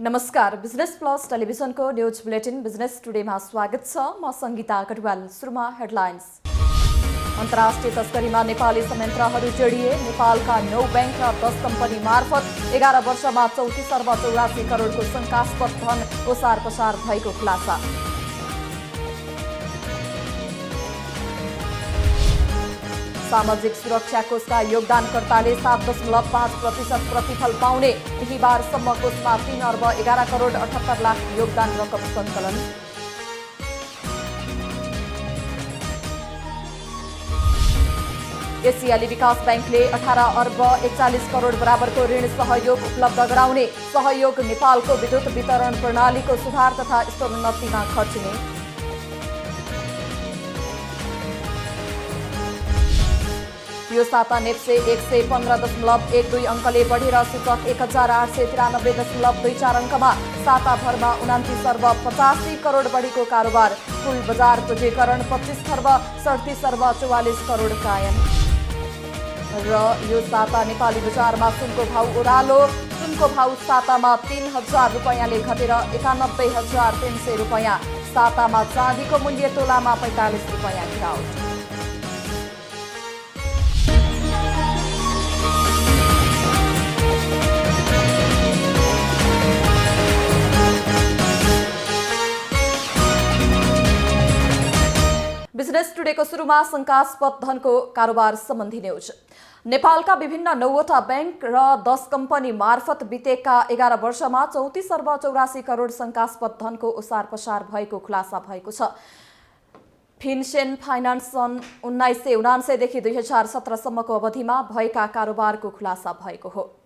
नमस्कार, business plus टेलिभिजनको news bulletin business टुडेमा स्वागत छ। म संगीता कटुवाल। सुरुमा हेडलाइन्स। अन्तर्राष्ट्रिय तस्करीमा नेपाली संयन्त्रहरू जोडिए। नेपालका 9 बैंक र 10 कम्पनी मार्फत 11 वर्षमा 34 अर्ब 84 करोडको शंकास्पद धन ओसार पसार भएको खुलासा। सामाजिक सुरक्षा कोषका योगदानकर्ताले 7.5% प्रतिफल पाउने। बिहीबारसम्म कोषमा 3 अर्ब 11 करोड 78 लाख योगदान रकम सङ्कलन। एसियाली विकास बैंकले 18 अर्ब 41 करोड बराबरको ऋण सहयोग उपलब्ध गराउने। सहयोग नेपालको विद्युत वितरण प्रणालीको सुधार तथा स्तरोन्नतिमा खर्चिने। यो साता नेप्से 115.12 अङ्कले बढेर सूचक 1893.24 अङ्कमा। साताभरमा 29 अर्ब 85 करोड बढीको कारोबार। कुल बजार पूँजीकरण 25 अर्ब 37 अर्ब 44 करोड कायम। र यो साता नेपाली बजारमा सुनको भाउ ओह्रालो। सुनको भाउ सातामा 3000 रुपैयाँले घटेर 91,300 रुपैयाँ। सातामा चाँदीको मूल्य तोलामा 45 रुपैयाँ गिरावट। बिजनेस टुडेको सुरुमा शंकास्पद धनको कारोबार सम्बन्धी न्यूज। नेपालका विभिन्न 9वटा बैंक र 10 कम्पनी मार्फत बितेका 11 वर्षमा 34 अर्ब 84 करोड शंकास्पद धनको ओसार पसार भएको खुलासा भएको छ। फिनसेन फाइनान्स सन् 1979 देखि 2017 सम्मको अवधिमा भएका कारोबारको खुलासा भएको हो।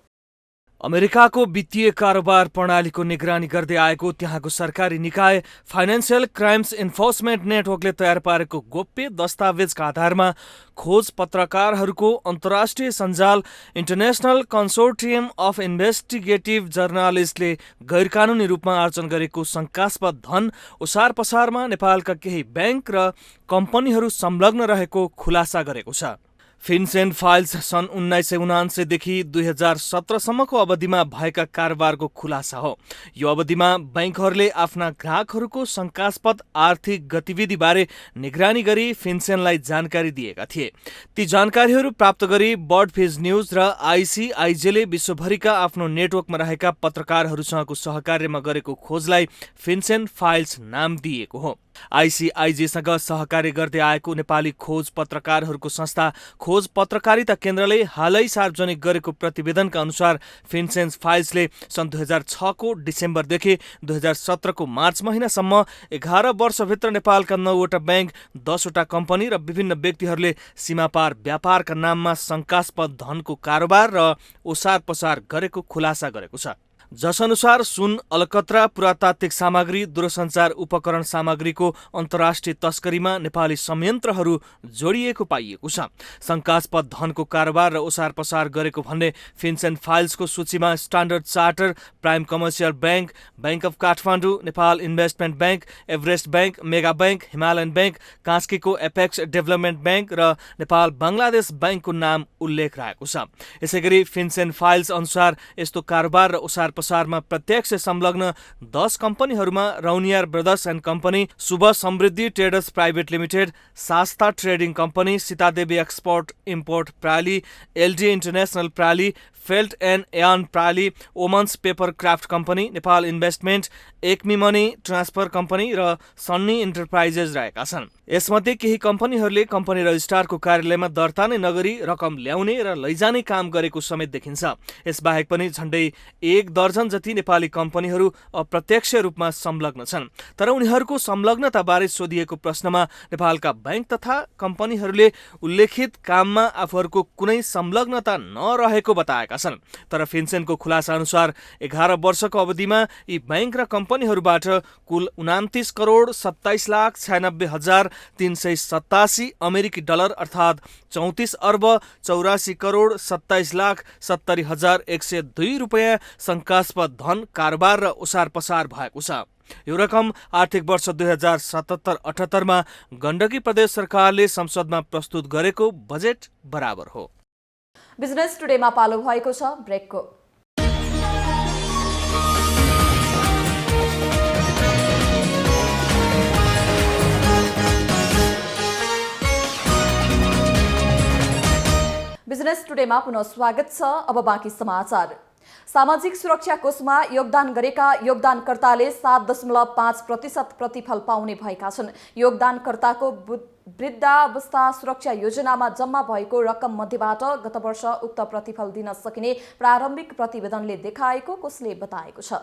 अमेरिकाको वित्तीय कारोबार प्रणालीको निगरानी गर्दै आएको त्यहाँको सरकारी निकाय फाइनेन्सियल क्राइम्स इन्फोर्समेन्ट नेटवर्कले तयार पारेको गोप्य दस्तावेजका आधारमा खोज पत्रकारहरूको अन्तर्राष्ट्रिय सञ्जाल इन्टरनेसनल कन्सोर्टियम अफ इन्भेस्टिगेटिभ जर्नालिस्टले गैरकानूनी रूपमा आर्जन गरेको शंकास्पद धन ओसार पसारमा नेपालका केही बैंक र कम्पनीहरू संलग्न रहेको खुलासा गरेको छ। फिनसेन फाइल्स सन् 1979 देखि 2017 सम्मको अवधिमा भएका कारोबारको खुलासा हो। यो अवधिमा बैंकहरूले आफ्ना ग्राहकहरूको शंकास्पद आर्थिक गतिविधिबारे निगरानी गरी फिनसेनलाई जानकारी दिएका थिए। ती जानकारीहरू प्राप्त गरी बर्डफिज न्यूज र आइसिआइजेले विश्वभरिका आफ्नो नेटवर्कमा रहेका पत्रकारहरूसँगको सहकार्यमा गरेको खोजलाई फिनसेन फाइल्स नाम दिएको हो। आइसिआइजेसँग सहकार्य गर्दै आएको नेपाली खोज पत्रकारहरूको संस्था खोज पत्रकारिता केन्द्रले हालै सार्वजनिक गरेको प्रतिवेदनका अनुसार फिनसेन फाइल्सले सन् 2006 को डिसेम्बरदेखि 2017 को मार्च महिनासम्म 11 वर्षभित्र नेपालका 9वटा बैंक, 10वटा कम्पनी र विभिन्न व्यक्तिहरूले सीमापार व्यापारका नाममा शंकास्पद धनको कारोबार र ओसार पसार गरेको खुलासा गरेको छ। जसअनुसार सुन, अलकत्रा, पुरातात्विक सामग्री, दूरसञ्चार उपकरण सामग्रीको अन्तर्राष्ट्रिय तस्करीमा नेपाली संयन्त्रहरू जोडिएको पाइएको छ। शंकास्पद धनको कारोबार र ओसार पसार गरेको भन्ने फिनसेन फाइल्सको सूचीमा standard charter, prime commercial bank, bank of Kathmandu, Nepal investment bank, Everest bank, mega bank, Himalayan bank, कास्कीको एपेक्स डेभलपमेन्ट बैंक र नेपाल बङ्गलादेश बैंकको नाम उल्लेख रहेको छ। यसैगरी फिनसेन फाइल्स अनुसार यस्तो कारोबार र ओसार पसारमा प्रत्यक्ष संलग्न 10 कम्पनीहरूमा Rauniyar brothers and company, Shubh Samriddhi traders private limited, Shasta trading company, Sitadevi export import प्राली, एलडी इन्टरनेसनल प्राली, फेल्ट एन्ड एयान प्राली, women's paper craft company, Nepal investment, Acme money transfer company र सन्नी इन्टरप्राइजेस रहेका छन्। यसमध्ये केही कम्पनीहरूले कम्पनी रजिस्ट्रारको कार्यालयमा दर्ता नै नगरी रकम ल्याउने र लैजाने काम गरेको समेत देखिन्छ। यसबाहेक पनि झण्डै 1 दर्जन जति नेपाली कम्पनीहरू अप्रत्यक्ष रूपमा संलग्न छन्। तर उनीहरूको संलग्नताबारे सोधिएको प्रश्नमा नेपालका बैंक तथा कम्पनीहरूले उल्लेखित काममा आफूहरूको कुनै संलग्नता नरहेको बताएका छन्। तर फिनसेनको खुलासा अनुसार 11 वर्षको अवधिमा यी बैंक र कम्पनीहरूबाट कुल 29 करोड 27 लाख 96 हजार 387 अमेरिकी डलर अर्थात् 34 अर्ब 84 करोड 27 लाख 70 हजार 102 रुपैयाँ शंकास्पद धन कारोबार र ओसार पसार भएको छ। यो रकम आर्थिक वर्ष 2077-78 मा गण्डकी प्रदेश सरकारले संसदमा प्रस्तुत गरेको बजेट बराबर हो। बिजनेस टुडेमा पालो भएको छ ब्रेकको। टुडेमा पुनः स्वागत छ। अब बाँकी समाचार। सामाजिक सुरक्षा कोषमा योगदान गरेका योगदानकर्ताले 7.5% प्रतिफल पाउने भएका छन्। योगदानकर्ताको वृद्धावस्था सुरक्षा योजनामा जम्मा भएको रकम मध्येबाट गत वर्ष उक्त प्रतिफल दिन सकिने प्रारम्भिक प्रतिवेदनले देखाएको कोषले बताएको छ।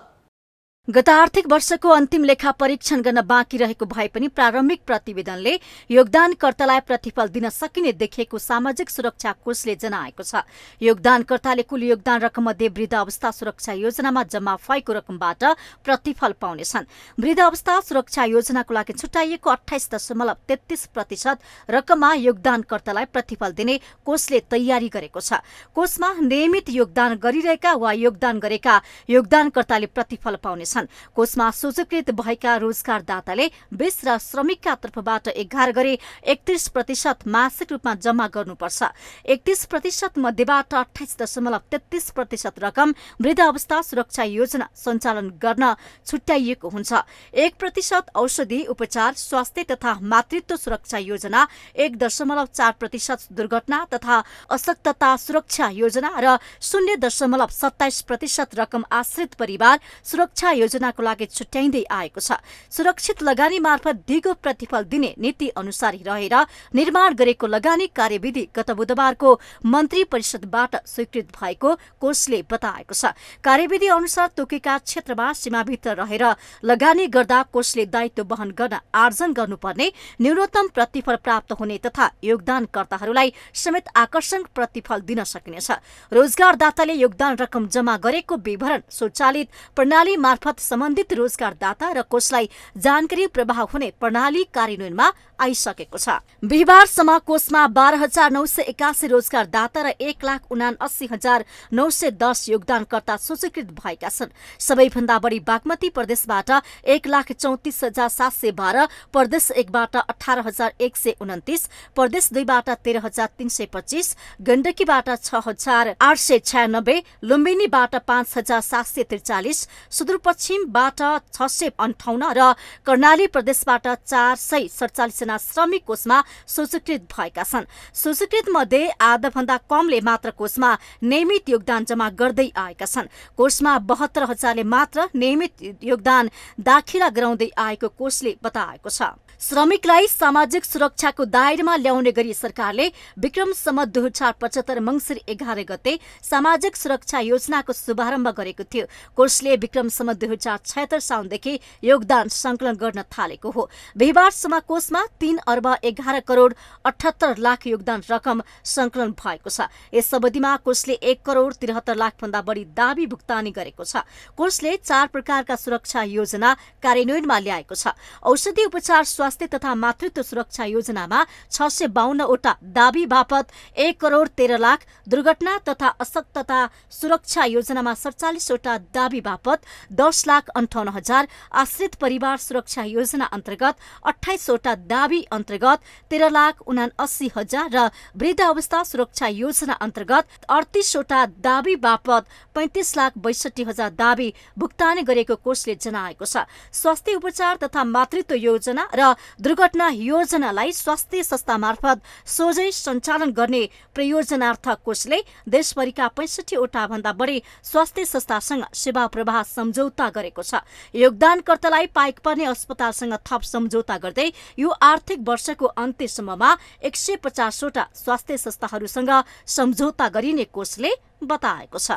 गत आर्थिक वर्षको अन्तिम लेखा परीक्षण गर्न बाँकी रहेको भए पनि प्रारम्भिक प्रतिवेदनले योगदानकर्तालाई प्रतिफल दिन सकिने देखिएको सामाजिक सुरक्षा कोषले जनाएको छ। योगदानकर्ताले कुल योगदान रकम मध्ये वृद्धावस्था सुरक्षा योजनामा जम्मा भएको रकमबाट प्रतिफल पाउनेछन्। वृद्धावस्था सुरक्षा योजनाको लागि छुट्याइएको 28.33% रकममा योगदानकर्तालाई प्रतिफल दिने कोषले तयारी गरेको छ। कोषमा नियमित योगदान गरिरहेका वा योगदान गरेका योगदानकर्ताले प्रतिफल पाउने कोषमा सूचीकृत भएका रोजगारदाताले 20 र श्रमिकका तर्फबाट 11 गरी 31% मासिक रूपमा जम्मा गर्नुपर्छ। 31% मध्येबाट 28.33% रकम वृद्धावस्था सुरक्षा योजना सञ्चालन गर्न छुट्याइएको हुन्छ। 1% औषधि उपचार स्वास्थ्य तथा मातृत्व सुरक्षा योजना, 1.4% दुर्घटना तथा अशक्तता सुरक्षा योजना र 0.27% रकम आश्रित परिवार सुरक्षा योजनाको लागि छुट्याइँदै आएको छ। सुरक्षित लगानी मार्फत दिगो प्रतिफल दिने नीति अनुसार रहेर निर्माण गरेको लगानी कार्यविधि गत बुधबारको मन्त्री परिषदबाट स्वीकृत भएको कोषले बताएको छ। कार्यविधि अनुसार तोकेका क्षेत्रमा सीमाभित्र रहेर लगानी गर्दा कोषले दायित्व वहन गर्न आर्जन गर्नुपर्ने न्यूनतम प्रतिफल प्राप्त हुने तथा योगदानकर्ताहरूलाई समेत आकर्षक प्रतिफल दिन सकिनेछ। रोजगारदाताले योगदान रकम जम्मा गरेको विवरण स्वचालित प्रणाली मार्फत सम्बन्धित रोजगारदाता र कोषलाई जानकारी प्रवाह हुने प्रणाली कार्यान्वयनमा आइसकेको छ। बिहिबारसम्म कोषमा 12,981 रोजगारदाता र 1,79,910 योगदानकर्ता सूचीकृत भएका छन्। सबैभन्दा बढी बागमती प्रदेशबाट 1,34,712, प्रदेश 1बाट 18,129, प्रदेश 2बाट 13,325, गण्डकीबाट 6,896, लुम्बिनीबाट 5,743, सुदूरपश्चिमबाट 658 र कर्णाली प्रदेशबाट 447 जना श्रमिक कोषमा सूचीकृत भएका छन्। सूचीकृत मध्ये आधाभन्दा कमले मात्र कोषमा नियमित योगदान जम्मा गर्दै आएका छन्। कोषमा 72,000ले मात्र नियमित योगदान दाखिला गराउँदै आएको कोषले बताएको छ। श्रमिकलाई सामाजिक सुरक्षाको दायरामा ल्याउने गरी सरकारले विक्रम सम्वत 2075 मङ्सिर 11 गते सामाजिक सुरक्षा योजनाको शुभारम्भ गरेको थियो। कोषले विक्रम सम्वत 2076 साउनदेखि योगदान संकलन गर्न थालेको हो। बिहिबारसम्म कोषमा 3,11,78,00,000 योगदान रकम संकलन भएको छ। यस अवधिमा कोषले 1,73,00,000 भन्दा बढी दाबी भुक्तानी गरेको छ। कोषले 4 प्रकारका सुरक्षा योजना कार्यान्वयनमा ल्याएको छ। औषधि उपचार स्वास्थ्य तथा मातृत्व सुरक्षा योजनामा 652 वटा दाबी बापत 1,13,00,000, दुर्घटना तथा अशक्तता सुरक्षा योजनामा 47 वटा दाबी बापत 10,58,000, आश्रित परिवार सुरक्षा योजना अन्तर्गत 28 वटा दाबी अन्तर्गत 13,79,000 र वृद्धावस्था सुरक्षा योजना अन्तर्गत 38 वटा दाबी बापत 35,62,000 दाबी भुक्तानी गरेको कोषले जनाएको छ। स्वास्थ्य उपचार तथा मातृत्व योजना र दुर्घटना योजनालाई स्वास्थ्य संस्था मार्फत सोझै सञ्चालन गर्ने प्रयोजनार्थ कोषले देशभरिका 65 वटा भन्दा बढी स्वास्थ्य संस्थासँग सेवा प्रवाह सम्झौता गरेको छ। योगदानकर्तालाई पाइक पर्ने अस्पतालसँग थप सम्झौता गर्दै यो आर्थिक वर्षको अन्त्यसम्ममा 150 वटा स्वास्थ्य संस्थाहरूसँग सम्झौता गरिने कोषले बताएको छ।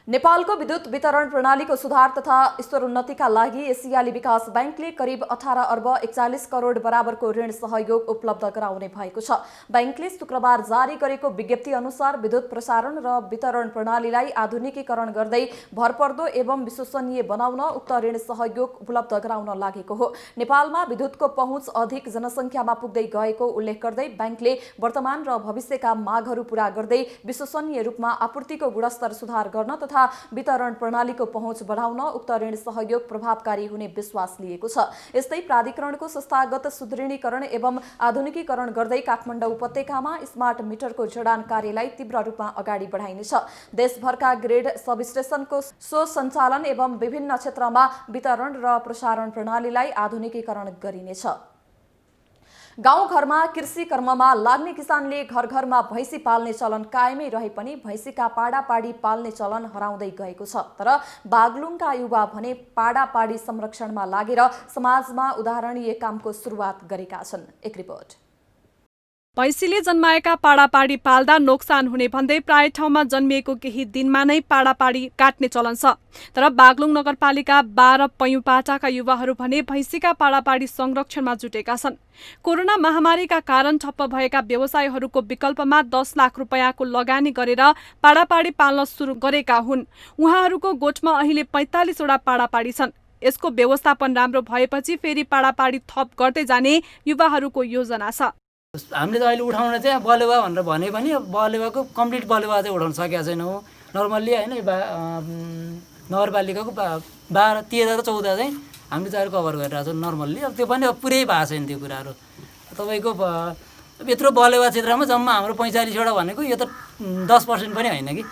नेपालको विद्युत वितरण प्रणालीको सुधार तथा स्तरोन्नतिका लागि एसियाली विकास बैंकले करिब 18 अर्ब 41 करोड बराबरको ऋण सहयोग उपलब्ध गराउने भएको छ। बैंकले शुक्रबार जारी गरेको विज्ञप्ति अनुसार विद्युत प्रसारण र वितरण प्रणालीलाई आधुनिकीकरण गर्दै भरपर्दो एवं विश्वसनीय बनाउन उक्त ऋण सहयोग उपलब्ध गराउन लागेको हो। नेपालमा विद्युतको पहुँच अधिक जनसङ्ख्यामा पुग्दै गएको उल्लेख गर्दै बैंकले वर्तमान र भविष्यका मागहरू पूरा गर्दै विश्वसनीय रूपमा आपूर्तिको गुणस्तर सुधार गर्न तथा वितरण प्रणालीको पहुँच बढाउन उक्त ऋण सहयोग प्रभावकारी हुने विश्वास लिएको छ। यस्तै प्राधिकरणको संस्थागत सुदृढीकरण एवं आधुनिकीकरण गर्दै काठमाडौँ उपत्यकामा स्मार्ट मिटरको जडान कार्यलाई तीव्र रूपमा अगाडि बढाइनेछ। देशभरका ग्रिड सब स्टेशनको स्वसञ्चालन एवं विभिन्न क्षेत्रमा वितरण र प्रसारण प्रणालीलाई आधुनिकीकरण गरिनेछ। गाउँघरमा कृषि कर्ममा लाग्ने किसानले घर घरमा भैँसी पाल्ने चलन कायमै रहे पनि भैँसीका पाडापाडी पाल्ने चलन हराउँदै गएको छ। तर बागलुङका युवा भने पाडापाडी संरक्षणमा लागेर समाजमा उदाहरणीय कामको सुरुवात गरेका छन्। एक रिपोर्ट। भैँसीले जन्माएका पाडापाडी पाल्दा नोक्सान हुने भन्दै प्राय ठाउँमा जन्मिएको केही दिनमा नै पाडापाडी काट्ने चलन छ। तर बागलुङ नगरपालिका 12 पैयुपाटाका युवाहरू भने भैँसीका पाडापाडी संरक्षणमा जुटेका छन्। कोरोना महामारीका कारण ठप्प भएका व्यवसायहरूको विकल्पमा 10 लाख रुपैयाँको लगानी गरेर पाडापाडी पाल्न सुरु गरेका हुन्। उहाँहरूको गोठमा अहिले 45 वटा पाडापाडी छन्। यसको व्यवस्थापन राम्रो भएपछि फेरि पाडापाडी थप गर्दै जाने युवाहरूको योजना छ। हामीले त अहिले उठाउन चाहिँ बलुवा भनेर भने पनि बलुवाको कम्प्लिट बलुवा चाहिँ उठाउन सकेका छैनौँ। नर्मल्ली होइन नगरपालिकाको 12, 13 र 14 चाहिँ हामीले चाहिँ कभर गरिरहेको छौँ नर्मल्ली। अब त्यो पनि पुरै भएको छैन त्यो कुराहरू। तपाईँको यत्रो बलुवा क्षेत्रमा जम्मा हाम्रो 45 वटा भनेको यो त 10% पनि होइन कि।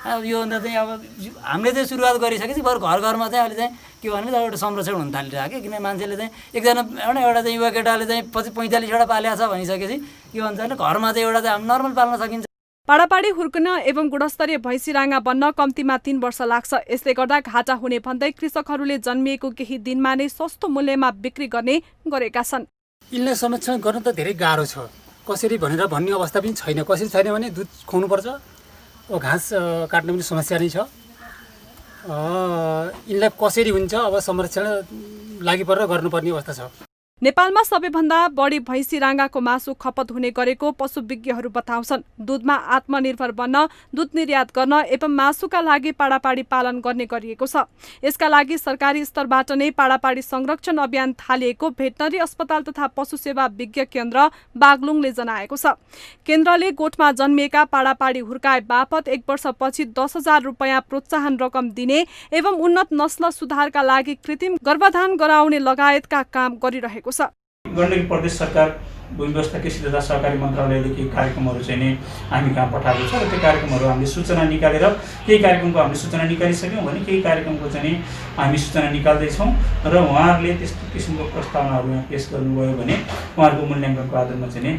अब योभन्दा चाहिँ अब हामीले चाहिँ सुरुवात गरिसकेपछि बरु घर घरमा चाहिँ अहिले चाहिँ के भने एउटा संरक्षण हुन थालिरहेको किन मान्छेले चाहिँ एकजना एउटा चाहिँ युवा केटाले चाहिँ 45 वटा पालेको छ भनिसकेपछि यो अनुसारले घरमा चाहिँ एउटा चाहिँ नर्मल पाल्न सकिन्छ। पाडापाडी हुर्कन एवं गुणस्तरीय भैँसी राँगा बन्न कम्तीमा 3 वर्ष लाग्छ। यसले गर्दा घाटा हुने भन्दै कृषकहरूले जन्मिएको केही दिनमा नै सस्तो मूल्यमा बिक्री गर्ने गरेका छन्। यसलाई संरक्षण गर्न त धेरै गाह्रो छ। कसरी भनेर भन्ने अवस्था पनि छैन। कसरी छैन भने दुध खुवाउनुपर्छ, घाँस काट्ने पनि समस्या नै छ। यिनलाई कसरी हुन्छ अब संरक्षण लागि परेर गर्नुपर्ने अवस्था छ। नेपालमा सबैभन्दा बढी भैँसी राँगाको मासु खपत हुने गरेको पशुविज्ञहरू बताउँछन्। दुधमा आत्मनिर्भर बन्न, दुध निर्यात गर्न एवं मासुका लागि पाडापाडी पालन गर्ने गरिएको छ। यसका लागि सरकारी स्तरबाट नै पाडापाडी संरक्षण अभियान थालिएको भेटनरी अस्पताल तथा पशु सेवा विज्ञ केन्द्र बागलुङले जनाएको छ। केन्द्रले गोठमा जन्मिएका पाडापाडी हुर्काए बापत 1 वर्षपछि 10,000 रुपैयाँ प्रोत्साहन रकम दिने एवं उन्नत नस्ल सुधारका लागि कृत्रिम गर्भाधान गराउने लगायतका काम गरिरहेको छ। गण्डकी प्रदेश सरकार भूमि व्यवस्था कृषि तथा सहकारी मन्त्रालयले केही कार्यक्रमहरू चाहिँ नि हामी कहाँ पठाएको छ र त्यो कार्यक्रमहरू हामीले सूचना निकालेर केही कार्यक्रमको हामीले सूचना निकालिसक्यौँ भने केही कार्यक्रमको चाहिँ नि हामी सूचना निकाल्दैछौँ र उहाँहरूले त्यस्तो किसिमको प्रस्तावनाहरू यहाँ पेश गर्नुभयो भने उहाँहरूको मूल्याङ्कनको आधारमा चाहिँ नि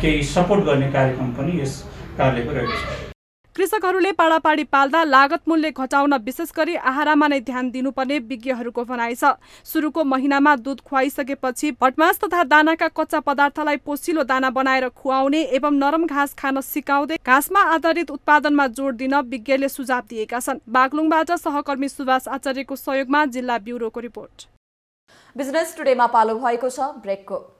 केही सपोर्ट गर्ने कार्यक्रम पनि यस कार्यको रहेको छ। कृषकहरूले पाडापाडी पाल्दा लागत मूल्य घटाउन विशेष गरी आहारामा नै ध्यान दिनुपर्ने विज्ञहरूको भनाइ छ। सुरुको महिनामा दुध खुवाइसकेपछि भटमास तथा दानाका कच्चा पदार्थलाई पोसिलो दाना बनाएर खुवाउने एवं नरम घाँस खान सिकाउँदै घाँसमा आधारित उत्पादनमा जोड दिन विज्ञले सुझाव दिएका छन्। बागलुङबाट सहकर्मी सुभाष आचार्यको सहयोगमा जिल्ला ब्युरोको रिपोर्ट। बिजनेस टुडेमा पालो भएको छ ब्रेकको।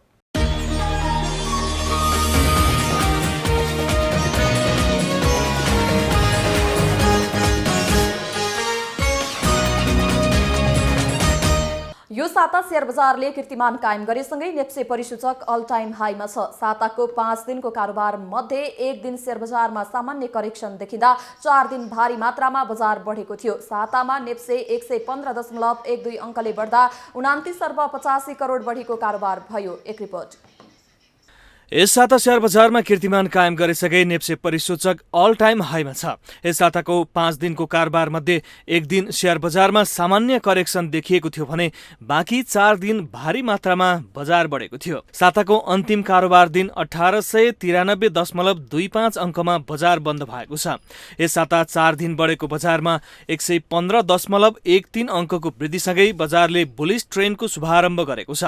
यो साता शेयर बजारले कीर्तिमान कायम गरेसँगै नेप्से परिसूचक अल टाइम हाईमा छ। साताको 5 दिनको कारोबार मध्ये 1 दिन शेयर बजारमा सामान्य करेक्सन देखिँदा 4 दिन भारी मात्रामा बजार बढेको थियो। सातामा नेप्से 115.12 अङ्कले बढ्दा 29 अर्ब 85 करोड बढीको कारोबार भयो। एक रिपोर्ट। यस साता शेयर बजारमा कीर्तिमान कायम गरिसके नेप्से परिसूचक अल टाइम हाईमा छ। यस साताको 5 दिनको कारोबार मध्ये 1 दिन शेयर बजारमा सामान्य करेक्सन देखिएको थियो भने बाँकी 4 दिन भारी मात्रामा बजार बढेको थियो। साताको अन्तिम कारोबार दिन 1893.25 अङ्कमा बजार बन्द भएको छ। यस साता 4 दिन बढेको बजारमा 115.13 अङ्कको वृद्धिसँगै बजारले बुलिश ट्रेन्डको शुभारम्भ गरेको छ।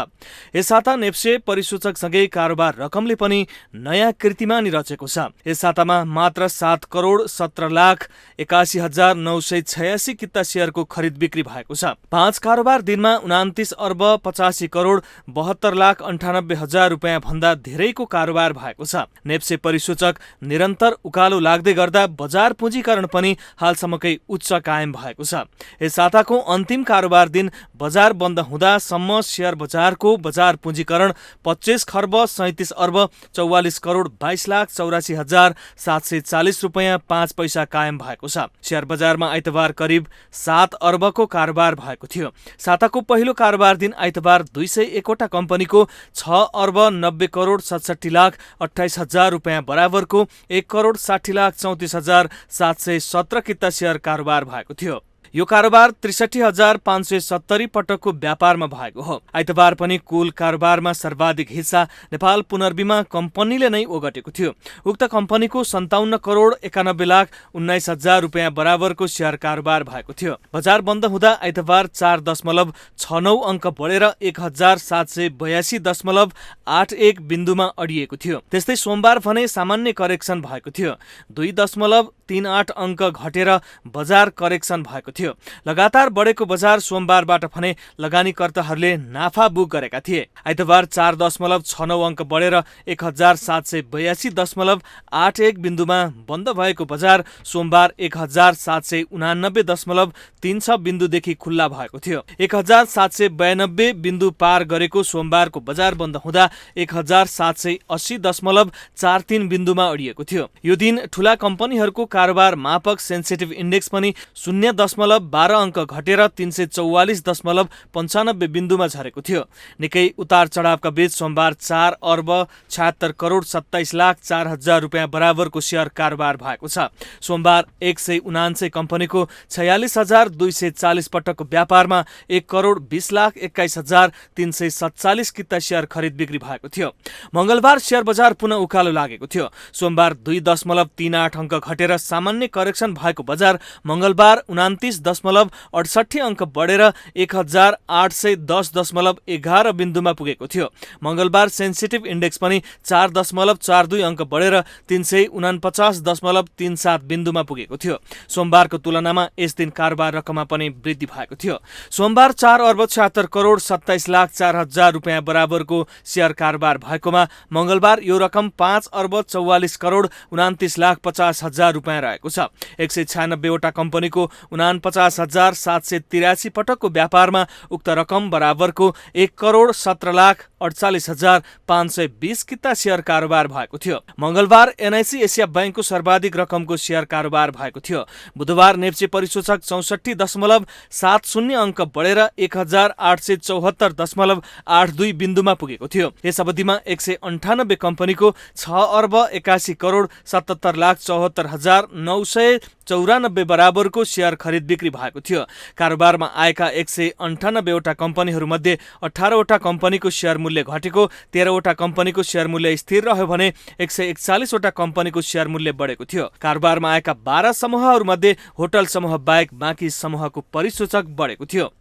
यस साता नेप्से परिसूचकसँगै कारोबार रकमले पनि नयाँ कीर्तिमानी रचेको छ। यस सातामा मात्र 7,17,81,986 किता शेयरको खरिद बिक्री भएको छ। 5 कारोबार दिनमा 29 अर्ब 85 करोड 72,98,000 रुपियाँ भन्दा धेरैको कारोबार भएको छ। नेप्से परिसूचक निरन्तर उकालो लाग्दै गर्दा बजार पुँजीकरण पनि हालसम्मकै उच्च कायम भएको छ। यस साताको अन्तिम कारोबार दिन बजार बन्द हुँदासम्म शेयर बजारको बजार पुँजीकरण 25 खर्ब 37 अर्ब 44 करोड 22,84,740 रुपियाँ 5 पैसा कायम भएको छ। शेयर बजारमा आइतबार करिब 7 अर्बको कारोबार भएको थियो। साताको पहिलो कारोबार दिन आइतबार 201 वटा कम्पनीको 6 अर्ब 90 करोड 67,28,000 रुपियाँ बराबरको 1 करोड 60,34,717 किता शेयर कारोबार भएको थियो। यो कारोबार ६३,५७० पटकको व्यापारमा भएको हो। आइतबार पनि कुल कारोबारमा सर्वाधिक हिस्सा नेपाल पुनर्बिमा कम्पनीले नै ओगटेको थियो। उक्त कम्पनीको 57 करोड 91 लाख 19 हजार रुपियाँ बराबरको शेयर कारोबार भएको थियो। बजार बन्द हुँदा आइतबार 4.69 अङ्क बढेर 1782.81 बिन्दुमा अडिएको थियो। त्यस्तै सोमबार भने सामान्य करेक्सन भएको थियो। 2.38 अङ्क घटेर बजार करेक्सन भएको थियो। लगातार बढेको बजार सोमबारबाट भने लगानीकर्ताहरूले नाफा बुक गरेका थिए। आइतबार 4.69 अङ्क बढेर 1782.81 बिन्दुमा बन्द भएको बजार सोमबार 1789.36 बिन्दुदेखि खुल्ला भएको थियो। 1792 बिन्दु पार गरेको सोमबारको बजार बन्द हुँदा 1780.43 बिन्दुमा अडिएको थियो। यो दिन ठूला कम्पनीहरूको कारोबार मापक सेन्सिटिभ इन्डेक्स पनि 0.12 अङ्क घटेर 344.95 बिन्दुमा झरेको थियो। निकै उतार चढावका बीच सोमबार 4,76,27,04,000 रुपियाँ बराबरको शेयर कारोबार भएको छ। सोमबार 179 कम्पनीको 46,240 पटकको व्यापारमा 1,20,21,347 किता शेयर खरिद बिक्री भएको थियो। मंगलबार शेयर बजार पुनः उकालो लागेको थियो। सोमबार 2.38 अङ्क घटेर सामान्य करेक्सन भएको बजार मंगलबार 29.68 अङ्क बढेर 1,810.11 बिन्दुमा पुगेको थियो। मंगलबार सेन्सिटिभ इन्डेक्स पनि 4.42 अङ्क बढेर 349.37 बिन्दुमा पुगेको थियो। सोमबारको तुलनामा यस दिन कारोबार रकममा पनि वृद्धि भएको थियो। सोमबार 4,76,27,04,000 रुपियाँ बराबरको शेयर कारोबार भएकोमा मंगलबार यो रकम 5,44,29,50,000 रुपियाँ रहेको छ। 196 वटा कम्पनीको 49,783 पटकको व्यापारमा उक्त रकम बराबरको 1,17,48,520 किता शेयर कारोबार भएको थियो। मंगलबार एनआइसी एसिया बैंकको सर्वाधिक रकमको शेयर कारोबार भएको थियो। बुधबार नेप्चे परिसूचक 64.70 अङ्क बढेर 1,874.82 बिन्दुमा पुगेको थियो। यस अवधिमा 198 कम्पनीको 6,81,77,74,994 बराबरको शेयर खरिद बिक्री भएको थियो। कारोबारमा आएका 198 वटा कम्पनीहरू मध्ये 18 वटा कम्पनीको शेयर मूल्य घटेको, 13 वटा कम्पनीको शेयर मूल्य स्थिर रह्यो भने 141 वटा कम्पनीको शेयर मूल्य बढेको थियो। कारोबारमा आएका 12 समूहहरू मध्ये होटल समूह बाहेक बाँकी समूहको परिसूचक बढेको थियो।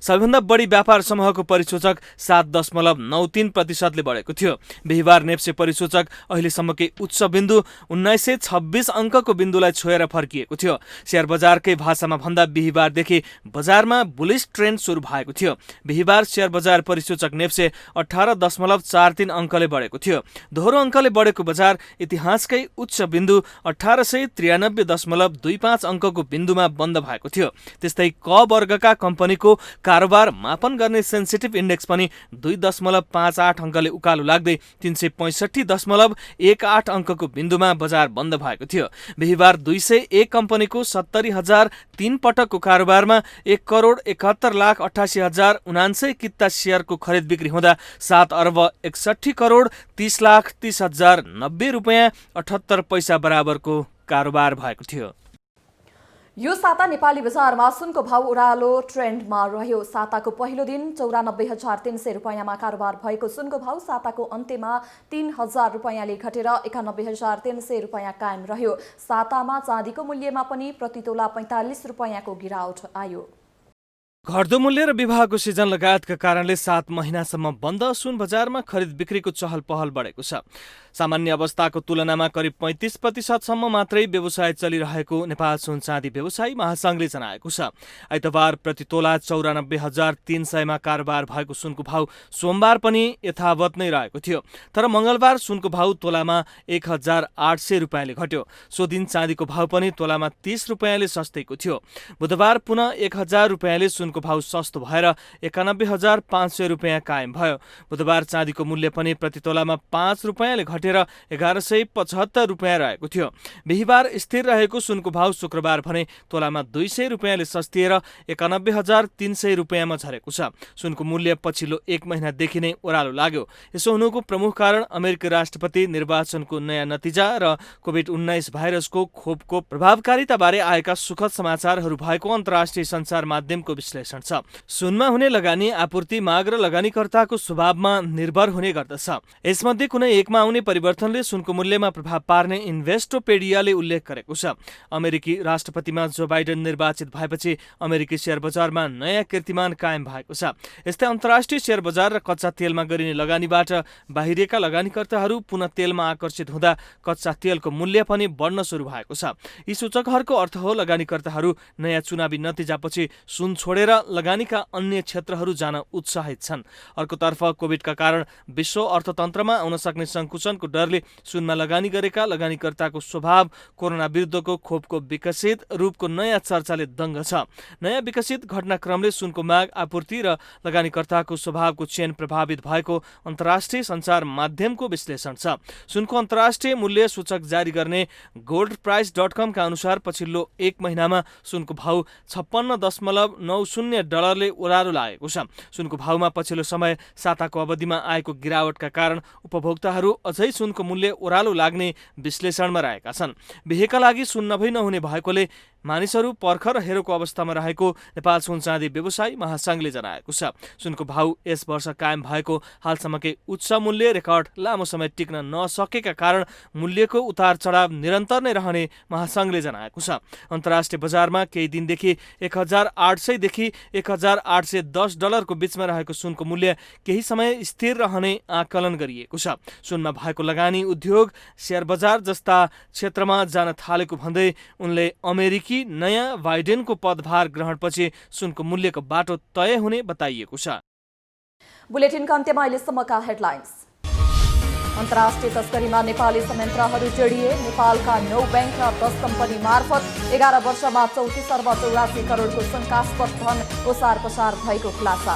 सबैभन्दा बढी व्यापार समूहको परिसूचक 7.93% बढेको थियो। बिहिबार नेप्से परिसूचक अहिलेसम्मकै उच्च बिन्दु 1926 अङ्कको बिन्दुलाई छोएर फर्किएको थियो। शेयर बजारकै भाषामा भन्दा बिहिबारदेखि बजारमा बुलिश ट्रेन्ड सुरु भएको थियो। बिहिबार शेयर बजार परिसूचक नेप्से 18.43 अङ्कले बढेको थियो। दोहोरो अङ्कले बढेको बजार इतिहासकै उच्च बिन्दु 1893.25 अङ्कको बिन्दुमा बन्द भएको थियो। त्यस्तै क वर्गका कम्पनीको कारोबार मापन गर्ने सेन्सिटिभ इन्डेक्स पनि 2.58 अङ्कले उकालो लाग्दै 365.18 अङ्कको बिन्दुमा बजार बन्द भएको थियो। बिहिबार 201 कम्पनीको 70,003 पटकको कारोबारमा 1,71,88,079 किता शेयरको खरिद बिक्री हुँदा 7,61,30,30,90 रुपियाँ 78 पैसा बराबरको कारोबार भएको थियो। यो साता नेपाली बजारमा सुनको भाव ओह्रालो ट्रेन्डमा रह्यो। साताको पहिलो दिन 94,300 रुपियाँमा कारोबार भएको सुनको भाव साताको अन्त्यमा 3,000 रुपियाँले घटेर 91,300 रुपियाँ कायम रह्यो। सातामा चाँदीको मूल्यमा पनि प्रति तोला 45 रुपियाँको गिरावट आयो। घट्दो मूल्य र विवाहको सिजन लगायतका कारणले 7 महिनासम्म बन्द सुन बजारमा खरिद बिक्रीको चहल पहल बढेको छ। सामान्य अवस्थाको तुलनामा करिब 35% मात्रै व्यवसाय चलिरहेको नेपाल सुन चाँदी व्यवसायी महासंघले जनाएको छ। आइतबार प्रति तोला 94,300 मा कारोबार भएको सुनको भाव सोमबार पनि यथावत नै रहेको थियो। तर मंगलबार सुनको भाव तोलामा 1,800 रुपियाँले घट्यो। सो दिन चाँदीको भाव पनि तोलामा 30 रुपियाँले सस्तेको थियो। बुधबार पुनः 1,000 रुपियाँले सुनको सुनको भाउ सस्तो भएर 91,500 रुपियाँ कायम भयो। बुधबार चाँदीको मूल्य पनि प्रति तोलामा 5 रुपियाँले घटेर 1175 रुपियाँ रहेको थियो। बिहिबार स्थिर रहेको सुनको भाउ शुक्रबार भने तोलामा 200 रुपियाँले सस्तिएर 91,300 रुपियाँमा झरेको छ। सुनको मूल्य पछिल्लो 1 महिनादेखि नै ओह्रालो लाग्यो। यसो हुनुको प्रमुख कारण अमेरिकी राष्ट्रपति निर्वाचनको नयाँ नतिजा र कोभिड-19 भाइरसको खोपको प्रभावकारिताबारे आएका सुखद समाचारहरू भएको अन्तर्राष्ट्रिय सञ्चार माध्यमको विश्लेषण छ। सुनमा हुने लगानी आपूर्ति, माग र लगानीकर्ताको स्वभावमा निर्भर हुने गर्दछ। यसमध्ये कुनै एकमा आउने परिवर्तनले सुनको मूल्यमा प्रभाव पार्ने इन्भेस्टोपेडियाले उल्लेख गरेको छ। अमेरिकी राष्ट्रपतिमा जो बाइडेन निर्वाचित भएपछि अमेरिकी शेयर बजारमा नयाँ कीर्तिमान कायम भएको छ। यस्तै अन्तर्राष्ट्रिय शेयर बजार र कच्चा तेलमा गरिने लगानीबाट बाहिरिएका लगानीकर्ताहरू पुनः तेलमा आकर्षित हुँदा कच्चा तेलको मूल्य पनि बढ्न सुरु भएको छ। यी सूचकहरूको अर्थ हो लगानीकर्ताहरू नयाँ चुनावी नतिजापछि सुन छोडेर लगानीका अन्य क्षेत्रहरू जान उत्साहित छन्। अर्कोतर्फ कोभिडका कारण विश्व अर्थतन्त्रमा आउन सक्ने सङ्कुचनको डरले सुनमा लगानी गरेका लगानीकर्ताको स्वभाव कोरोना विरुद्धको खोपको विकसित रूपको नयाँ चर्चाले दङ्ग छ। नयाँ विकसित घटनाक्रमले सुनको माग, आपूर्ति र लगानीकर्ताको स्वभावको चेन प्रभावित भएको अन्तर्राष्ट्रिय सञ्चार माध्यमको विश्लेषण छ। सुनको अन्तर्राष्ट्रिय मूल्य सूचक जारी गर्ने goldprice.com का अनुसार पछिल्लो 1 महिनामा सुनको भाउ $56.90 ओह्रालो लागेको छ। सुनको भाउमा पछिल्लो समय साताको अवधिमा आएको गिरावटका कारण उपभोक्ताहरू अझै सुनको मूल्य ओह्रालो लाग्ने विश्लेषणमा रहेका छन्। बिहेका लागि सुन नभई नहुने भएकोले मानिसहरू पर्ख र हेरोको अवस्थामा रहेको नेपाल सुन चाँदी व्यवसायी महासङ्घले जनाएको छ। सुनको भाउ यस वर्ष कायम भएको हालसम्मकै उच्च मूल्य रेकर्ड लामो समय टिक्न नसकेका कारण मूल्यको उतार चढाव निरन्तर नै रहने महासङ्घले जनाएको छ। अन्तर्राष्ट्रिय बजारमा केही दिनदेखि 1,800 देखि 1,810 को बीचमा रहेको सुनको मूल्य केही समय स्थिर रहने आकलन गरिएको छ। सुनमा भएको लगानी उद्योग शेयर बजार जस्ता क्षेत्रमा जान थालेको भन्दै उनले अमेरिकी नयाँ बाइडेनको पदभार ग्रहणपछि सुनको मूल्यको बाटो तय हुने बताइएको छ। बुलेटिनको अन्त्यमा अहिलेसम्मका हेडलाइन्स। अन्तर्राष्ट्रिय तस्करीमा नेपाली संयन्त्रहरू जोडिए। नेपालका 9 बैंक र 10 कम्पनी मार्फत 11 वर्षमा 34,84 करोडको शङ्कास्पद धन ओसार पसार भएको खुलासा।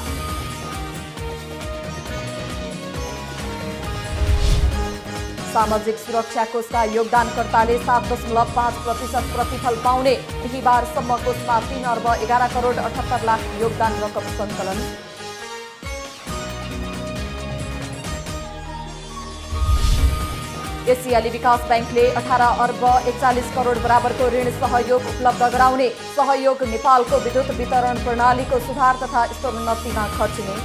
सामाजिक सुरक्षा कोषका योगदानकर्ताले 7.5% प्रतिफल पाउने। बिहिबारसम्म कोषमा 3,11,78,00,000 योगदान रकम सङ्कलन। एसियाली विकास ब्याङ्कले 18,41 करोड बराबरको ऋण सहयोग उपलब्ध गराउने। सहयोग नेपालको विद्युत वितरण प्रणालीको सुधार तथा स्तरोन्नतिमा खर्चिने।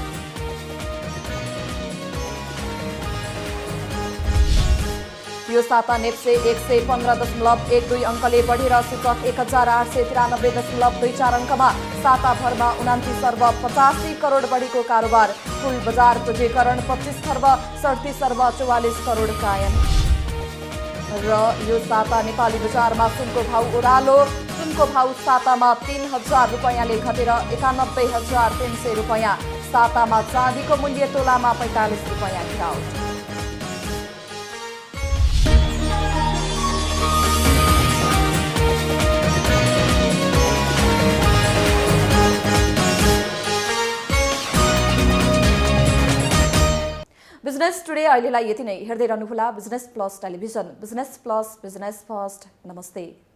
यो साता नेप्से 115.12 अङ्कले बढेर सूचक 1,893.24 अङ्कमा। साताभरमा 29,85 करोड बढीको कारोबार। कुल बजार पूँजीकरण 25,37,44 करोड कायम। र यो साता नेपाली बजारमा सुनको भाउ ओह्रालो। सुनको भाउ सातामा 3,000 रुपियाँले घटेर 91,300 रुपियाँ। सातामा चाँदीको मूल्य तोलामा 45 रुपियाँ गिरावट। बिजनेस टुडे अहिलेलाई यति नै। हेर्दै रहनुहोला business plus television. Business plus, business first. नमस्ते।